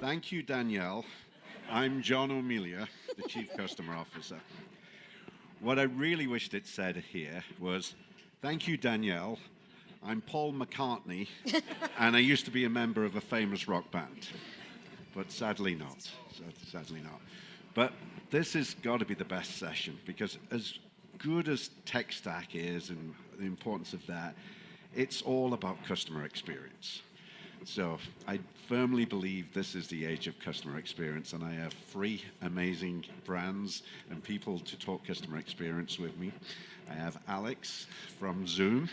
Thank you, Danielle. I'm John O'Melia, the Chief Customer Officer. What I really wished it said here was, thank you, Danielle. I'm Paul McCartney, and I used to be a member of a famous rock band. But sadly not. Sadly not. But this has got to be the best session, because as good as tech stack is and the importance of that, it's all about customer experience. So I firmly believe this is the age of customer experience, and I have 3 amazing brands and people to talk customer experience with me. I have Alex from Zoom.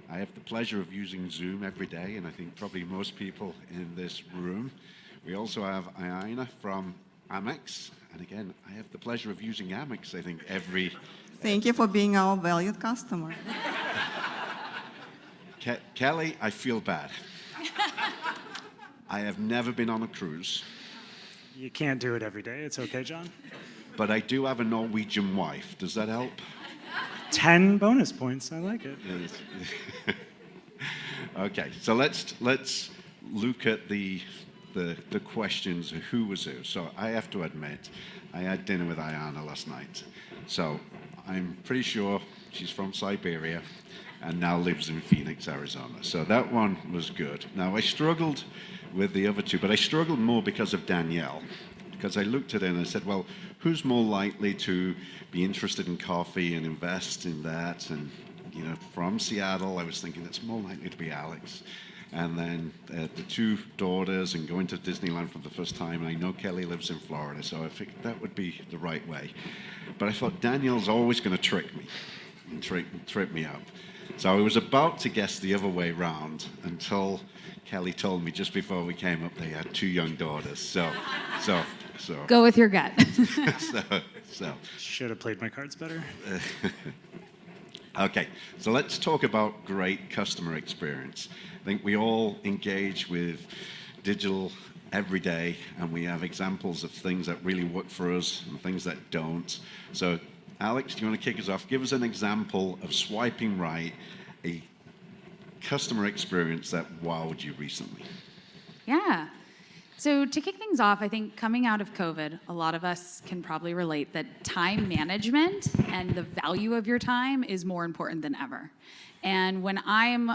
I have the pleasure of using Zoom every day, and I think probably most people in this room. We also have Aina from Amex, and again, I have the pleasure of using Amex, I think, every... Thank you for being our valued customer. Kelly, I feel bad. I have never been on a cruise. You can't do it every day. It's okay, John. But I do have a Norwegian wife. Does that help? 10 bonus points. I like it. Okay, so let's look at the questions of who was who. So I have to admit, I had dinner with Ayana last night. So I'm pretty sure she's from Siberia and now lives in Phoenix, Arizona. So that one was good. Now, I struggled with the other 2, but I struggled more because of Danielle, because I looked at it and I said, well, who's more likely to be interested in coffee and invest in that? And, you know, from Seattle, I was thinking it's more likely to be Alex. And then the 2 daughters and going to Disneyland for the first time. And I know Kelly lives in Florida, so I figured that would be the right way. But I thought Danielle's always going to trick me and trip me up. So I was about to guess the other way round until Kelly told me just before we came up they had 2 young daughters. So. Go with your gut. Should have played my cards better. Okay, so let's talk about great customer experience. I think we all engage with digital every day, and we have examples of things that really work for us and things that don't. So Alex, do you want to kick us off? Give us an example of swiping right, a customer experience that wowed you recently. Yeah. So to kick things off, I think coming out of COVID, a lot of us can probably relate that time management and the value of your time is more important than ever. And when I'm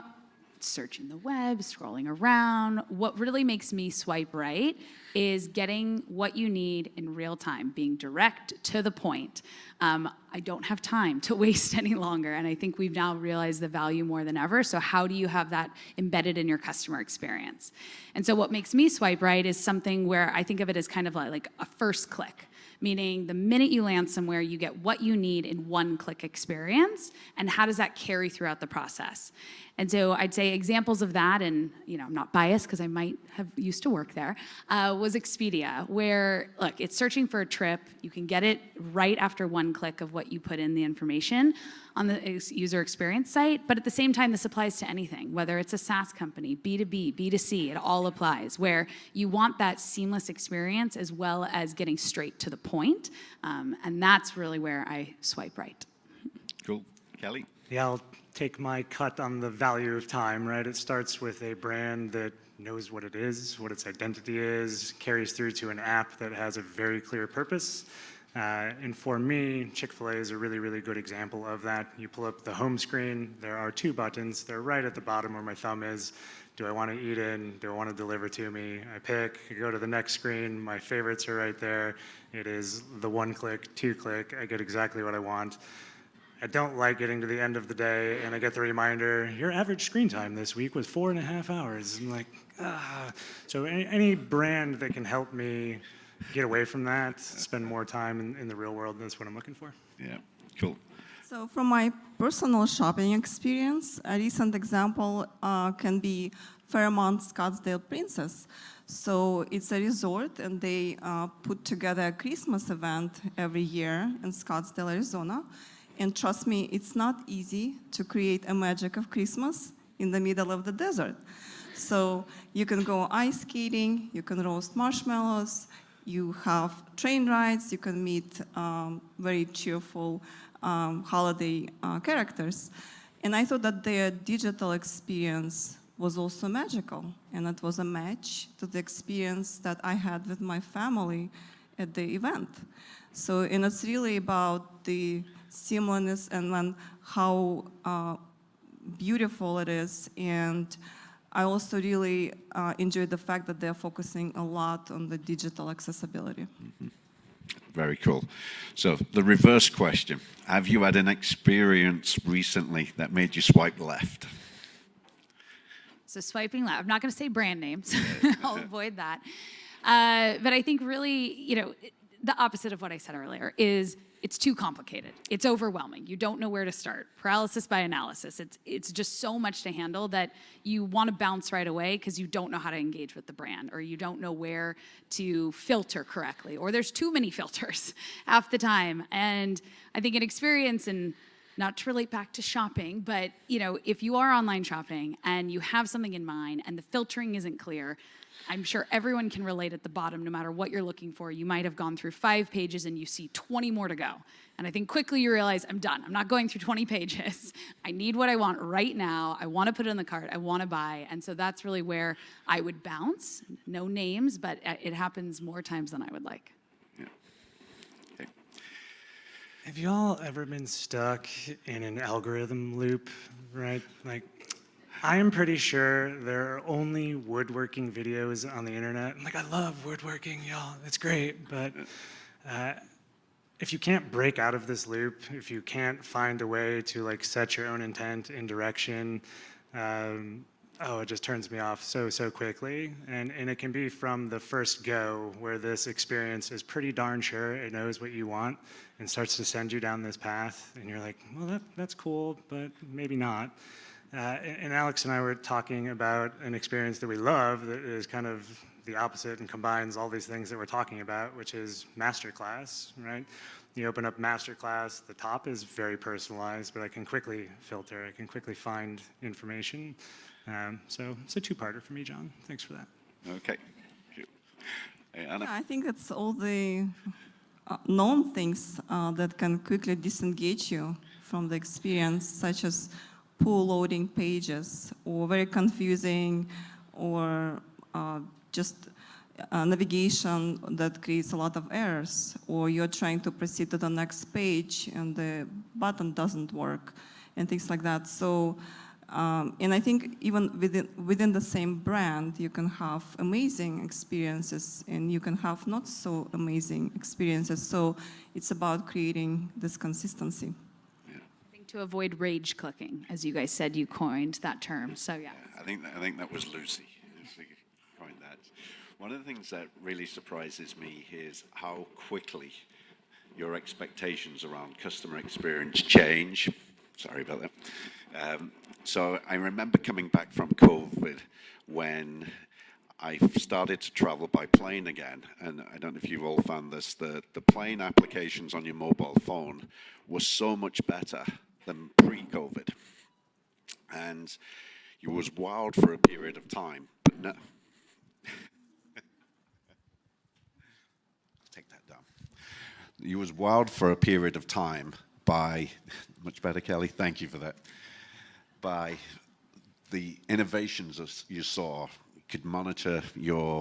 searching the web, scrolling around, what really makes me swipe right is getting what you need in real time, being direct to the point. I don't have time to waste any longer, and I think we've now realized the value more than ever, so how do you have that embedded in your customer experience? And so what makes me swipe right is something where I think of it as kind of like a first click, meaning the minute you land somewhere, you get what you need in one-click experience, and how does that carry throughout the process? And so I'd say examples of that, and I'm not biased because I might have used to work there, was Expedia, where, look, it's searching for a trip. You can get it right after one click of what you put in the information on the user experience site, but at the same time, this applies to anything, whether it's a SaaS company, B2B, B2C, it all applies, where you want that seamless experience as well as getting straight to the point, and that's really where I swipe right. Cool. Kelly? Yeah, I'll take my cut on the value of time, right? It starts with a brand that knows what it is, what its identity is, carries through to an app that has a very clear purpose. And for me, Chick-fil-A is a really, really good example of that. You pull up the home screen, there are 2 buttons. They're right at the bottom where my thumb is. Do I want to eat in? Do I want to deliver to me? I pick, I go to the next screen. My favorites are right there. It is the 1-click, 2-click. I get exactly what I want. I don't like getting to the end of the day and I get the reminder, your average screen time this week was 4.5 hours. I'm like, ah. So any brand that can help me get away from that, spend more time in the real world, that's what I'm looking for. Yeah, cool. So from my personal shopping experience, a recent example can be Fairmont Scottsdale Princess. So it's a resort, and they put together a Christmas event every year in Scottsdale, Arizona. And trust me, it's not easy to create a magic of Christmas in the middle of the desert. So you can go ice skating, you can roast marshmallows, You have train rides, you can meet very cheerful holiday characters. And I thought that their digital experience was also magical, and it was a match to the experience that I had with my family at the event. So, and it's really about the seamlessness and then how beautiful it is. And I also really enjoyed the fact that they're focusing a lot on the digital accessibility. Very cool. So the reverse question, have you had an experience recently that made you swipe left? So swiping left, I'm not going to say brand names. I'll avoid that. But I think really, the opposite of what I said earlier is it's too complicated. It's overwhelming. You don't know where to start. Paralysis by analysis. It's just so much to handle that you want to bounce right away because you don't know how to engage with the brand, or you don't know where to filter correctly, or there's too many filters half the time. And I think an experience, and not to relate back to shopping, but if you are online shopping and you have something in mind and the filtering isn't clear, I'm sure everyone can relate at the bottom, no matter what you're looking for. You might have gone through 5 pages and you see 20 more to go. And I think quickly you realize, I'm done. I'm not going through 20 pages. I need what I want right now. I want to put it in the cart. I want to buy. And so that's really where I would bounce. No names, but it happens more times than I would like. Yeah. Okay. Have you all ever been stuck in an algorithm loop, right? Like, I am pretty sure there are only woodworking videos on the internet. Like, I love woodworking, y'all. It's great. But if you can't break out of this loop, if you can't find a way to set your own intent in direction, it just turns me off so quickly. And it can be from the first go, where this experience is pretty darn sure it knows what you want and starts to send you down this path. And you're like, well, that's cool, but maybe not. And Alex and I were talking about an experience that we love that is kind of the opposite and combines all these things that we're talking about, which is Masterclass, right? You open up Masterclass, the top is very personalized, but I can quickly filter, I can quickly find information. So it's a two-parter for me, John. Thanks for that. Okay. Hey, Anna. I think it's all the known things that can quickly disengage you from the experience, such as poor loading pages, or very confusing, or just navigation that creates a lot of errors, or you're trying to proceed to the next page and the button doesn't work, and things like that. So, and I think even within the same brand, you can have amazing experiences and you can have not so amazing experiences. So it's about creating this consistency. To avoid rage clicking, as you guys said, you coined that term. So yeah. I think that was Lucy who coined that. One of the things that really surprises me is how quickly your expectations around customer experience change. Sorry about that. So I remember coming back from COVID when I started to travel by plane again, and I don't know if you've all found this, the plane applications on your mobile phone were so much better than pre-COVID. And you was wild for a period of time, but no. Take that down. You was wild for a period of time by, much better, Kelly, thank you for that, by the innovations you saw. You could monitor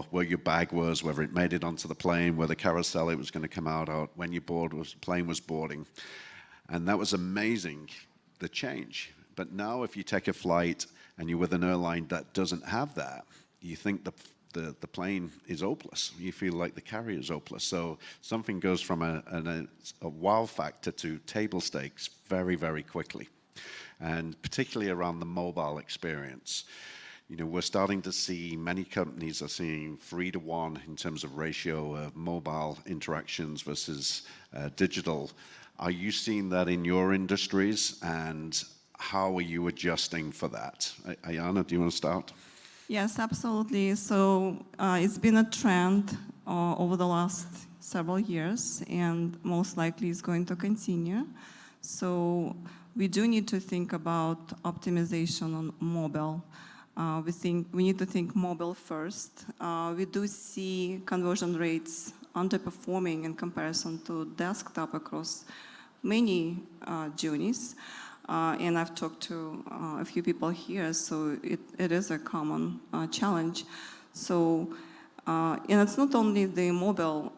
where your bag was, whether it made it onto the plane, where the carousel it was going to come out of, when your plane was boarding. And that was amazing, the change. But now if you take a flight and you're with an airline that doesn't have that, you think the plane is hopeless. You feel like the carrier is hopeless. So something goes from a wow factor to table stakes very, very quickly. And particularly around the mobile experience. We're starting to see many companies are seeing 3-to-1 in terms of ratio of mobile interactions versus digital. Are you seeing that in your industries, and how are you adjusting for that? Ayana, do you want to start? Yes, absolutely. So it's been a trend over the last several years, and most likely is going to continue. So we do need to think about optimization on mobile. We need to think mobile first. We do see conversion rates underperforming in comparison to desktop across many journeys. And I've talked to a few people here, so it is a common challenge. So, and it's not only the mobile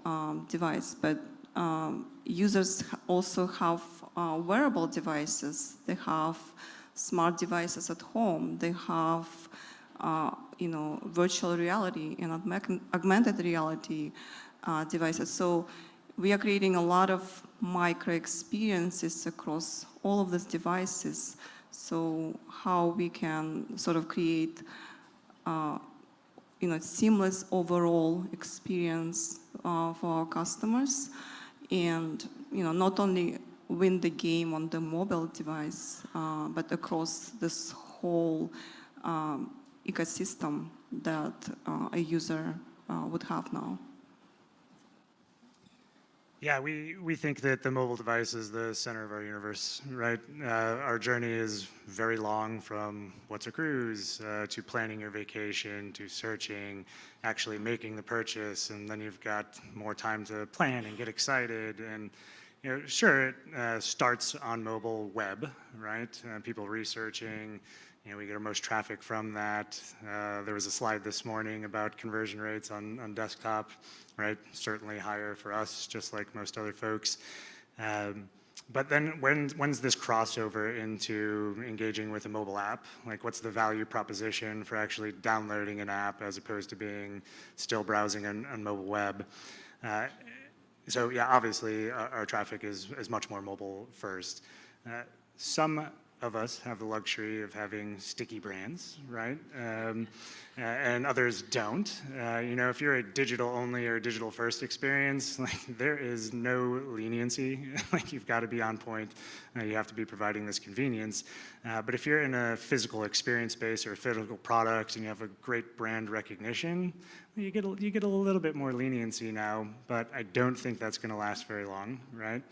device, but users also have wearable devices. They have smart devices at home. They have, virtual reality and augmented reality devices. So we are creating a lot of micro experiences across all of these devices. So how we can sort of create, seamless overall experience for our customers, and not only win the game on the mobile device, but across this whole ecosystem that a user would have now. Yeah, we think that the mobile device is the center of our universe, right? Our journey is very long, from what's a cruise, to planning your vacation, to searching, actually making the purchase, and then you've got more time to plan and get excited. And sure, it starts on mobile web, right? People researching. We get our most traffic from that. There was a slide this morning about conversion rates on desktop, right? Certainly higher for us, just like most other folks. But then when's this crossover into engaging with a mobile app? Like, what's the value proposition for actually downloading an app as opposed to being still browsing on mobile web? So yeah, obviously our traffic is much more mobile first. Some of us have the luxury of having sticky brands, right? And others don't. If you're a digital only or digital first experience, like, there is no leniency. Like, you've got to be on point. You have to be providing this convenience. But if you're in a physical experience space or a physical product and you have a great brand recognition, you get a little bit more leniency now, but I don't think that's going to last very long, right?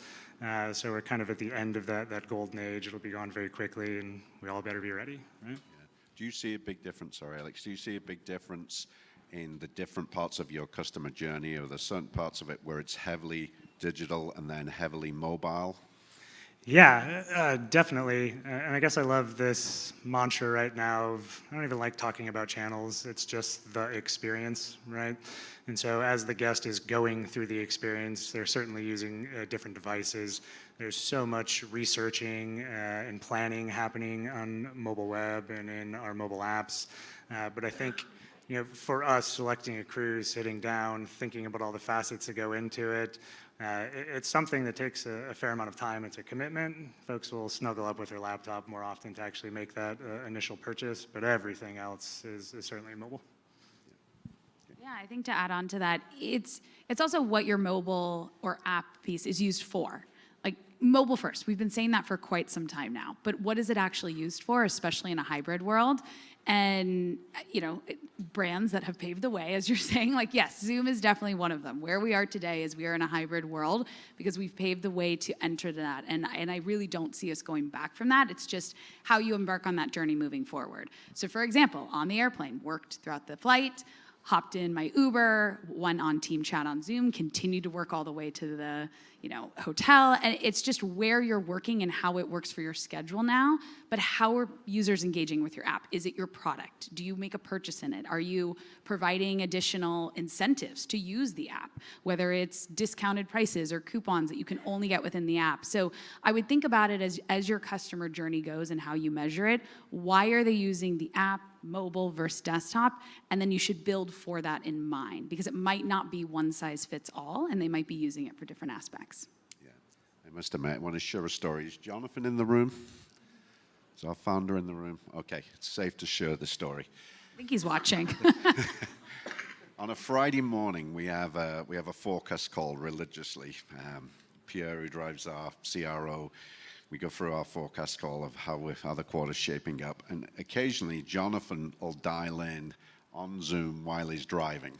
So we're kind of at the end of that golden age. It'll be gone very quickly, and we all better be ready, right? Yeah. Do you see a big difference, sorry, Alex, do you see a big difference in the different parts of your customer journey, or the certain parts of it where it's heavily digital and then heavily mobile? Yeah, definitely. And I guess I love this mantra right now of, I don't even like talking about channels. It's just the experience, right? And so as the guest is going through the experience, they're certainly using different devices. There's so much researching and planning happening on mobile web and in our mobile apps. But I think, for us, selecting a cruise, sitting down, thinking about all the facets that go into it, it's something that takes a fair amount of time. It's a commitment. Folks will snuggle up with their laptop more often to actually make that initial purchase, but everything else is certainly mobile. Yeah, I think to add on to that, it's also what your mobile or app piece is used for. Like, mobile first, we've been saying that for quite some time now, but what is it actually used for, especially in a hybrid world? And, brands that have paved the way, as you're saying, like, yes, Zoom is definitely one of them. Where we are today is we are in a hybrid world because we've paved the way to enter that. And I really don't see us going back from that. It's just how you embark on that journey moving forward. So, for example, on the airplane, worked throughout the flight, hopped in my Uber, went on team chat on Zoom, continued to work all the way to the hotel. And it's just where you're working and how it works for your schedule now. But how are users engaging with your app? Is it your product? Do you make a purchase in it? Are you providing additional incentives to use the app, whether it's discounted prices or coupons that you can only get within the app? So I would think about it as your customer journey goes and how you measure it. Why are they using the app, mobile versus desktop? And then you should build for that in mind, because it might not be one size fits all, and they might be using it for different aspects. Yeah, I must admit, I want to share a story. Is Jonathan in the room? Is our founder in the room? Okay, it's safe to share the story. I think he's watching. On a Friday morning, we have a forecast call religiously. Pierre, who drives our CRO, we go through our forecast call of how the quarter's shaping up. And occasionally, Jonathan will dial in on Zoom while he's driving.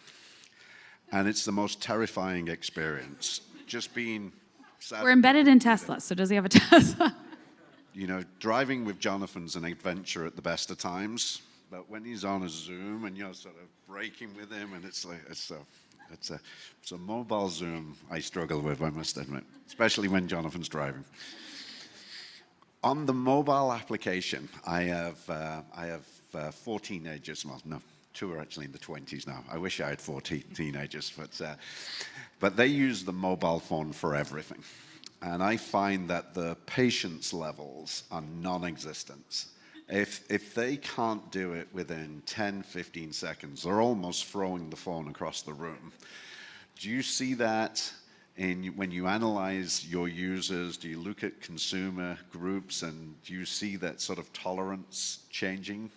And it's the most terrifying experience. Just being... We're embedded in Tesla, so does he have a Tesla? Driving with Jonathan's an adventure at the best of times. But when he's on a Zoom and you're sort of braking with him, and it's It's a mobile Zoom I struggle with, I must admit, especially when Jonathan's driving. On the mobile application, I have 4 teenagers. Well, no, 2 are actually in the 20s now. I wish I had 4 teenagers, but they use the mobile phone for everything. And I find that the patience levels are non-existent. If they can't do it within 10, 15 seconds, they're almost throwing the phone across the room. Do you see that when you analyze your users? Do you look at consumer groups, and do you see that sort of tolerance changing?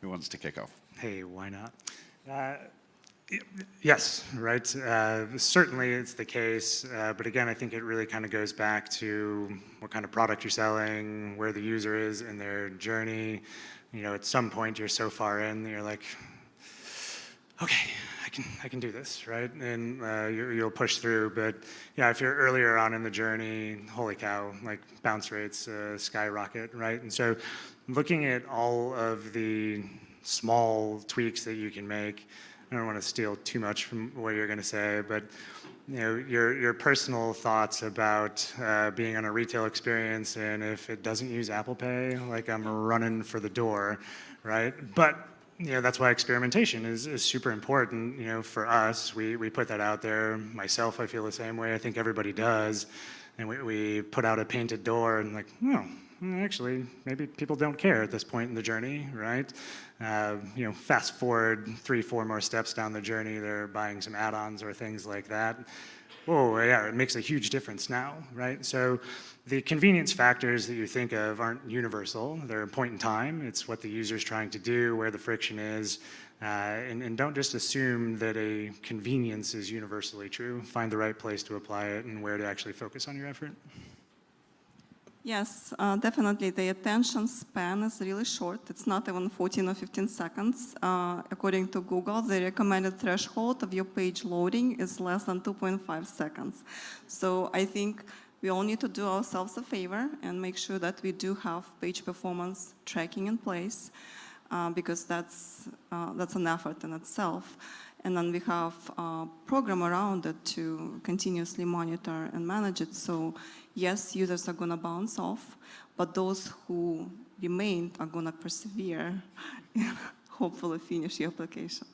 Who wants to kick off? Hey, why not? Yes, right. Certainly it's the case. But again, I think it really kind of goes back to what kind of product you're selling, where the user is in their journey. You know, at some point you're so far in that you're like, okay, I can do this, right? And you'll push through. But yeah, if you're earlier on in the journey, holy cow, like bounce rates skyrocket, right? And so looking at all of the small tweaks that you can make, I don't want to steal too much from what you're going to say, but you know, your personal thoughts about being on a retail experience, and if it doesn't use Apple Pay, like I'm running for the door, right? But you know, that's why experimentation is super important. You know, for us, we put that out there. Myself, I feel the same way. I think everybody does, and we put out a painted door, and like, no. Actually, maybe people don't care at this point in the journey, right? You know, fast forward 3, 4 more steps down the journey, they're buying some add-ons or things like that. Whoa, yeah, it makes a huge difference now, right? So the convenience factors that you think of aren't universal. They're a point in time. It's what the user's trying to do, where the friction is. And don't just assume that a convenience is universally true. Find the right place to apply it and where to actually focus on your effort. Yes, definitely. The attention span is really short. It's not even 14 or 15 seconds. According to Google, the recommended threshold of your page loading is less than 2.5 seconds. So I think we all need to do ourselves a favor and make sure that we do have page performance tracking in place, because that's an effort in itself. And then we have a program around it to continuously monitor and manage it. So yes, users are going to bounce off, but those who remain are going to persevere and hopefully finish your application.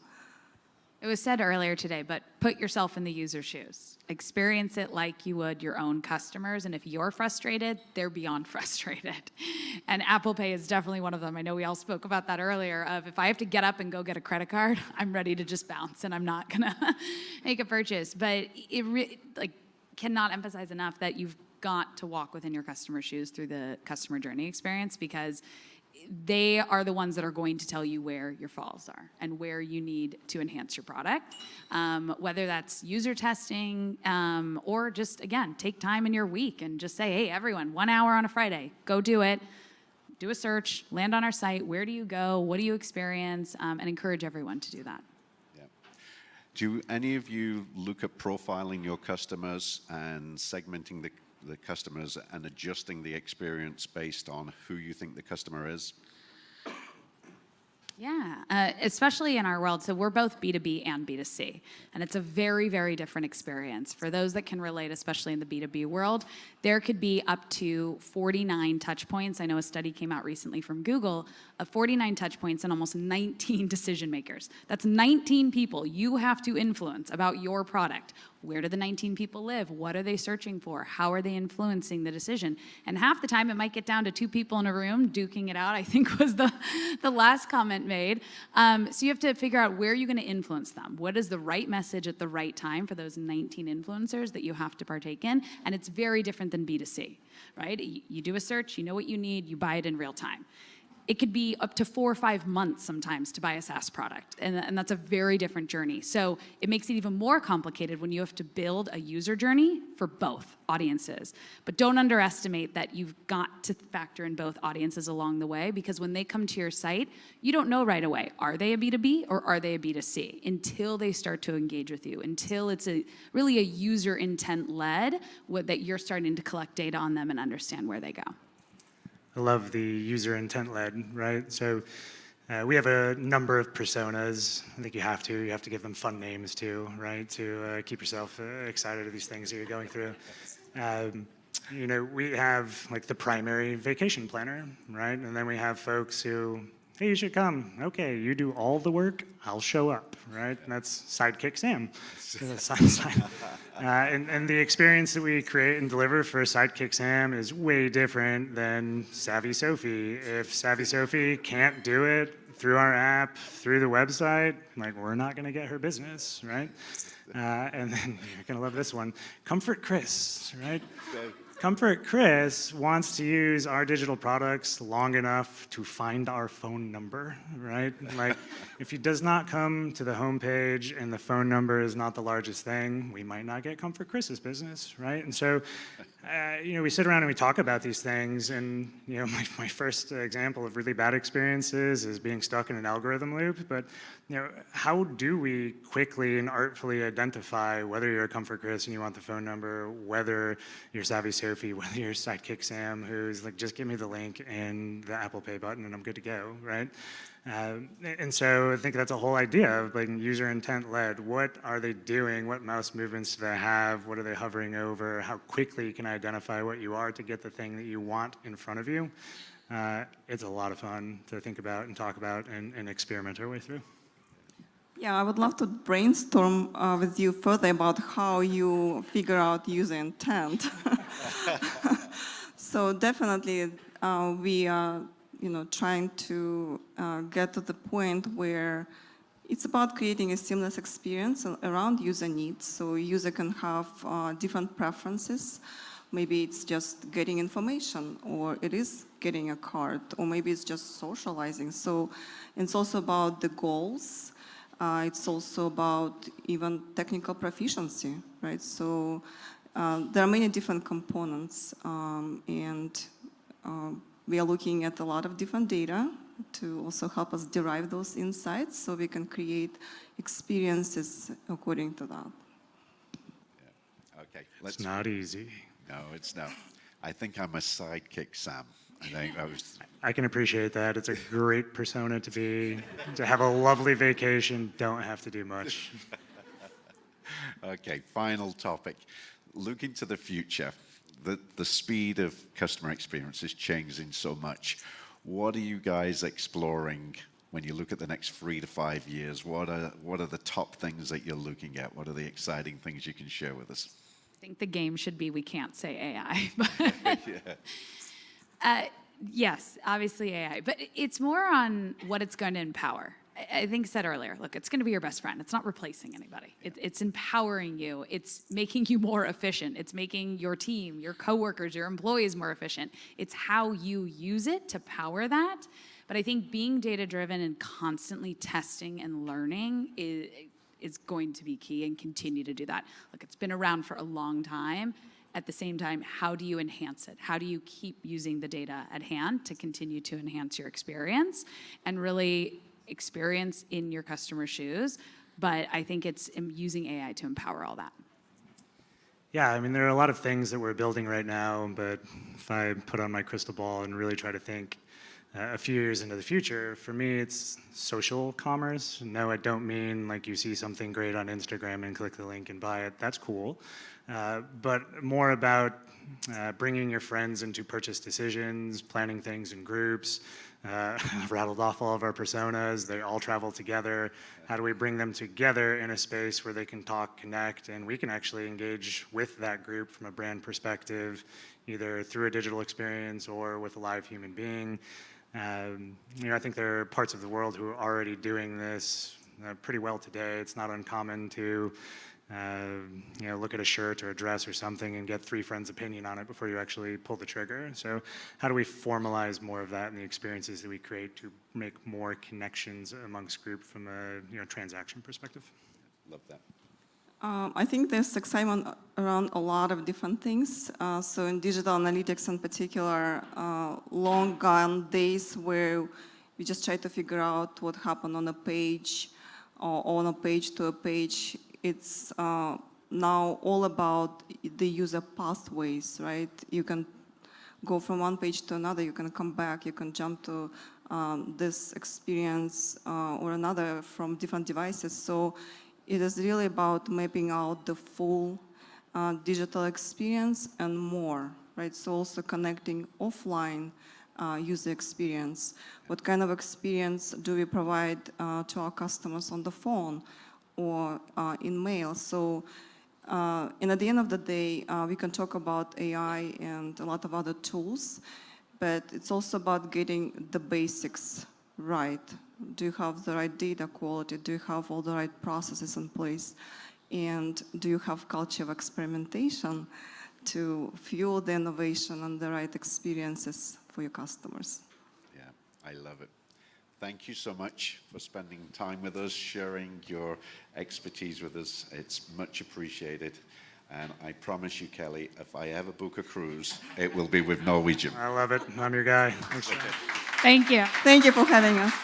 It was said earlier today, but put yourself in the user's shoes. Experience it like you would your own customers, and if you're frustrated, they're beyond frustrated. And Apple Pay is definitely one of them. I know we all spoke about that earlier, of if I have to get up and go get a credit card, I'm ready to just bounce, and I'm not gonna make a purchase. But it cannot emphasize enough that you've got to walk within your customer's shoes through the customer journey experience, because they are the ones that are going to tell you where your falls are and where you need to enhance your product, whether that's user testing or just, again, take time in your week and just say, hey, everyone, 1 hour on a Friday, go do it. Do a search, land on our site. Where do you go? What do you experience? And encourage everyone to do that. Yeah. Do any of you look at profiling your customers and segmenting the customers and adjusting the experience based on who you think the customer is? Yeah, especially in our world. So we're both B2B and B2C, and it's a very, very different experience. For those that can relate, especially in the B2B world, there could be up to 49 touch points. I know a study came out recently from Google of 49 touch points and almost 19 decision makers. That's 19 people you have to influence about your product. Where do the 19 people live? What are they searching for? How are they influencing the decision? And half the time it might get down to 2 people in a room duking it out, I think was the last comment made. So you have to figure out where you're going to influence them. What is the right message at the right time for those 19 influencers that you have to partake in? And it's very different than B2C, right? You do a search, you know what you need, you buy it in real time. It could be up to 4 or 5 months sometimes to buy a SaaS product, and that's a very different journey. So it makes it even more complicated when you have to build a user journey for both audiences. But don't underestimate that you've got to factor in both audiences along the way, because when they come to your site, you don't know right away, are they a B2B or are they a B2C, until they start to engage with you, until it's really a user intent led, that you're starting to collect data on them and understand where they go. I love the user intent led, right? So We have a number of personas. I think you have to. You have to give them fun names too, right? To keep yourself excited of these things that you're going through. You know, we have like the primary vacation planner, right? And then we have folks who, hey, you should come. Okay, you do all the work, I'll show up, right? And that's Sidekick Sam. And the experience that we create and deliver for Sidekick Sam is way different than Savvy Sophie. If Savvy Sophie can't do it through our app, through the website, like we're not gonna get her business, right? And then you're gonna love this one, Comfort Chris, right? Comfort Chris wants to use our digital products long enough to find our phone number, right? Like, if he does not come to the homepage and the phone number is not the largest thing, we might not get Comfort Chris's business, right? And so, you know, we sit around and we talk about these things, and, you know, my first example of really bad experiences is being stuck in an algorithm loop, but, you know, how do we quickly and artfully identify whether you're a Comfort Chris and you want the phone number, whether you're Savvy Sophie, whether you're Sidekick Sam, who's like, just give me the link and the Apple Pay button and I'm good to go, right? And so I think that's a whole idea of like user intent led. What are they doing? What mouse movements do they have? What are they hovering over? How quickly can I identify what you are to get the thing that you want in front of you? It's a lot of fun to think about and talk about and experiment our way through. Yeah, I would love to brainstorm with you further about how you figure out user intent. So definitely, we are, you know, trying to get to the point where it's about creating a seamless experience around user needs. So user can have different preferences. Maybe it's just getting information, or it is getting a card, or maybe it's just socializing. So it's also about the goals. It's also about even technical proficiency, right? So there are many different components, and we are looking at a lot of different data to also help us derive those insights so we can create experiences according to that. Yeah. Okay. It's not easy. No, it's not. I think I'm a Sidekick Sam. I can appreciate that. It's a great persona to be, to have a lovely vacation, don't have to do much. Okay, final topic. Looking to the future, the speed of customer experience is changing so much. What are you guys exploring when you look at the next 3 to 5 years? What are the top things that you're looking at? What are the exciting things you can share with us? I think the game should be we can't say AI. Yeah. Yes, obviously AI, but it's more on what it's going to empower. I think said earlier, look, it's going to be your best friend. It's not replacing anybody. It's empowering you. It's making you more efficient. It's making your team, your coworkers, your employees more efficient. It's how you use it to power that. But I think being data-driven and constantly testing and learning is going to be key, and continue to do that. Look, it's been around for a long time. At the same time, how do you enhance it? How do you keep using the data at hand to continue to enhance your experience and really experience in your customer's shoes? But I think it's using AI to empower all that. Yeah, I mean, there are a lot of things that we're building right now, but if I put on my crystal ball and really try to think a few years into the future, for me, it's social commerce. No, I don't mean like you see something great on Instagram and click the link and buy it. That's cool. But more about bringing your friends into purchase decisions, planning things in groups. I've rattled off all of our personas. They all travel together. How do we bring them together in a space where they can talk, connect, and we can actually engage with that group from a brand perspective, either through a digital experience or with a live human being? You know, I think there are parts of the world who are already doing this pretty well today. It's not uncommon to you know, look at a shirt or a dress or something and get 3 friends' opinion on it before you actually pull the trigger. So how do we formalize more of that in the experiences that we create to make more connections amongst group from a, you know, transaction perspective? Love that. I think there's excitement around a lot of different things. So in digital analytics in particular, long gone days where we just try to figure out what happened on a page or on a page to a page. It's now all about the user pathways, right? You can go from one page to another, you can come back, you can jump to this experience or another from different devices. So it is really about mapping out the full digital experience and more, right? So also connecting offline user experience. What kind of experience do we provide to our customers on the phone or in mail? So, and at the end of the day, we can talk about AI and a lot of other tools, but it's also about getting the basics right. Do you have the right data quality? Do you have all the right processes in place? And do you have culture of experimentation to fuel the innovation and the right experiences for your customers? Yeah, I love it. Thank you so much for spending time with us, sharing your expertise with us. It's much appreciated. And I promise you, Kelly, if I ever book a cruise, it will be with Norwegian. I love it. I'm your guy. Thanks. Okay. Thank you. Thank you for having us.